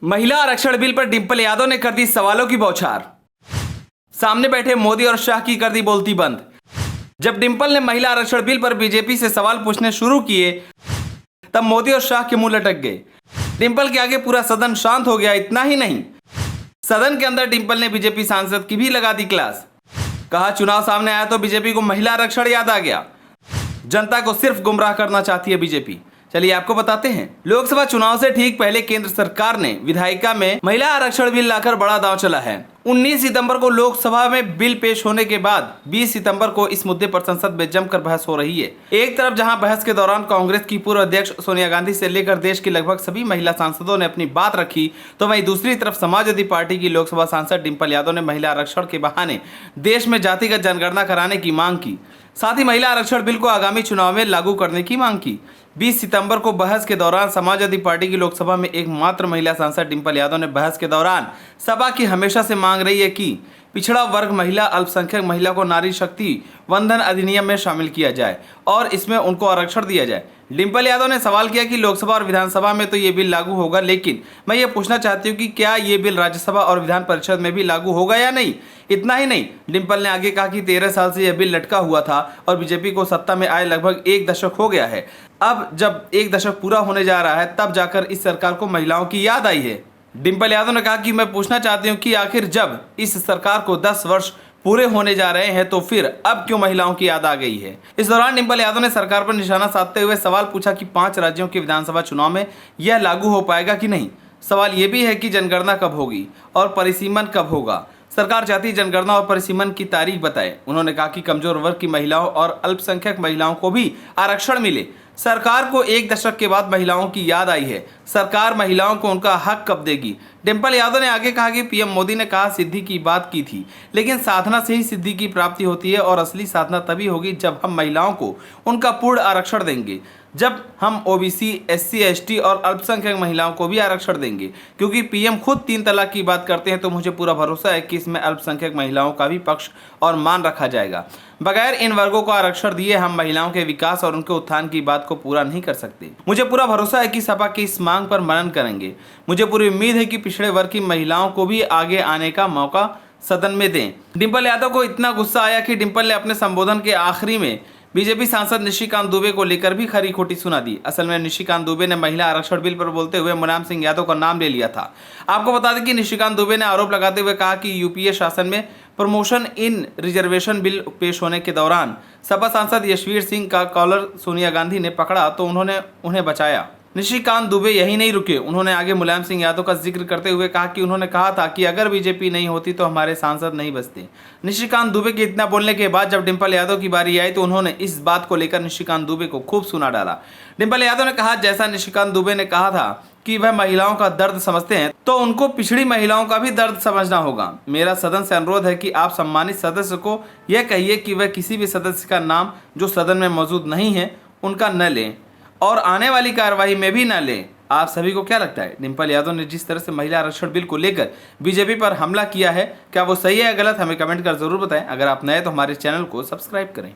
महिला आरक्षण बिल पर डिंपल यादव ने कर दी सवालों की बौछार। सामने बैठे मोदी और शाह की कर दी बोलती बंद। जब डिंपल ने महिला आरक्षण बिल पर बीजेपी से सवाल पूछने शुरू किए तब मोदी और शाह के मुंह लटक गए। डिंपल के आगे पूरा सदन शांत हो गया। इतना ही नहीं, सदन के अंदर डिंपल ने बीजेपी सांसद की भी लगा दी क्लास। कहा चुनाव सामने आया तो बीजेपी को महिला आरक्षण याद आ गया। जनता को सिर्फ गुमराह करना चाहती है बीजेपी। चलिए आपको बताते हैं। लोकसभा चुनाव से ठीक पहले केंद्र सरकार ने विधायिका में महिला आरक्षण बिल लाकर बड़ा दांव चला है। 19 सितंबर को लोकसभा में बिल पेश होने के बाद 20 सितंबर को इस मुद्दे पर संसद में जमकर बहस हो रही है। एक तरफ जहां बहस के दौरान कांग्रेस की पूर्व अध्यक्ष सोनिया गांधी से लेकर देश की लगभग सभी महिला सांसदों ने अपनी बात रखी, तो वहीं दूसरी तरफ समाजवादी पार्टी की लोकसभा सांसद डिंपल यादव ने महिला आरक्षण के बहाने देश में जातिगत जनगणना कराने की मांग की। साथ ही महिला आरक्षण बिल को आगामी चुनाव में लागू करने की मांग की। 20 सितंबर को बहस के दौरान समाजवादी पार्टी की लोकसभा में एकमात्र महिला सांसद डिंपल यादव ने बहस के दौरान सभा की हमेशा से मांग रही है कि पिछड़ा वर्ग महिला, अल्पसंख्यक महिला को नारी शक्ति वंदन अधिनियम में शामिल किया जाए और इसमें उनको आरक्षण दिया जाए। डिंपल यादव ने सवाल किया कि लोकसभा और विधानसभा में तो ये बिल लागू होगा, लेकिन मैं ये पूछना चाहती हूँ कि क्या ये बिल राज्यसभा और विधान परिषद में भी लागू होगा या नहीं। इतना ही नहीं, डिंपल ने आगे कहा कि 13 साल से यह बिल लटका हुआ था और बीजेपी को सत्ता में आए लगभग 1 दशक हो गया है। अब जब 1 दशक पूरा होने जा रहा है तब जाकर इस सरकार को महिलाओं की याद आई है। डिंपल यादव ने कहा कि मैं पूछना चाहती हूँ कि आखिर जब इस सरकार को 10 वर्ष पूरे होने जा रहे हैं तो फिर अब क्यों महिलाओं की याद आ गई है। इस दौरान डिंपल यादव ने सरकार पर निशाना साधते हुए सवाल पूछा कि 5 राज्यों के विधानसभा चुनाव में यह लागू हो पाएगा कि नहीं। सवाल यह भी है कि जनगणना कब होगी और परिसीमन कब होगा। सरकार चाहती है जनगणना और परिसीमन की तारीख बताए। उन्होंने कहा कि कमजोर वर्ग की महिलाओं और अल्पसंख्यक महिलाओं को भी आरक्षण मिले। सरकार को 1 दशक के बाद महिलाओं की याद आई है। सरकार महिलाओं को उनका हक कब देगी। डिंपल यादव ने आगे कहा कि पीएम मोदी ने कहा सिद्धि की बात की थी, लेकिन साधना से ही सिद्धि की प्राप्ति होती है और असली साधना तभी होगी जब हम महिलाओं को उनका पूर्ण आरक्षण देंगे, जब हम ओबीसी, एससी, एसटी और अल्पसंख्यक महिलाओं को भी आरक्षण देंगे। क्योंकि पीएम खुद 3 तलाक की बात करते हैं तो मुझे पूरा भरोसा है कि इसमें अल्पसंख्यक महिलाओं का भी पक्ष और मान रखा जाएगा। बगैर इन वर्गों को आरक्षण दिए हम महिलाओं के विकास और उनके उत्थान की बात को पूरा नहीं कर सकते। मुझे पूरा भरोसा है कि सपा की इस मांग पर मनन करेंगे। मुझे पूरी उम्मीद है कि पिछड़े वर्ग की महिलाओं को भी आगे आने का मौका सदन में दें। डिंपल यादव को इतना गुस्सा आया कि डिंपल ने अपने संबोधन के आखिरी में बीजेपी सांसद निशिकांत दुबे को लेकर भी खरी खोटी सुना दी। असल में निशिकांत दुबे ने महिला आरक्षण बिल पर बोलते हुए मुलायम सिंह यादव का नाम ले लिया था। आपको बता दें कि निशिकांत दुबे ने आरोप लगाते हुए कहा कि यूपीए शासन में प्रमोशन इन रिजर्वेशन बिल पेश होने के दौरान सपा सांसद यशवीर सिंह का कॉलर सोनिया गांधी ने पकड़ा तो उन्होंने उन्हें बचाया। निशिकांत दुबे यही नहीं रुके, उन्होंने आगे मुलायम सिंह यादव का जिक्र करते हुए कहा कि उन्होंने कहा था कि अगर बीजेपी नहीं होती तो हमारे सांसद नहीं बचते। निशिकांत दुबे के इतना बोलने के बाद जब डिंपल यादव की बारी आई तो उन्होंने इस बात को लेकर निशिकांत दुबे को खूब सुना डाला। डिंपल यादव ने कहा जैसा निशिकांत दुबे ने कहा था कि वह महिलाओं का दर्द समझते हैं तो उनको पिछड़ी महिलाओं का भी दर्द समझना होगा। मेरा सदन से अनुरोध है कि आप सम्मानित सदस्य को यह कहिए कि वह किसी भी सदस्य का नाम जो सदन में मौजूद नहीं है उनका न लें और आने वाली कार्रवाई में भी न लें। आप सभी को क्या लगता है, डिंपल यादव ने जिस तरह से महिला आरक्षण बिल को लेकर बीजेपी पर हमला किया है, क्या वो सही है या गलत, हमें कमेंट कर जरूर बताएं। अगर आप नए तो हमारे चैनल को सब्सक्राइब करें।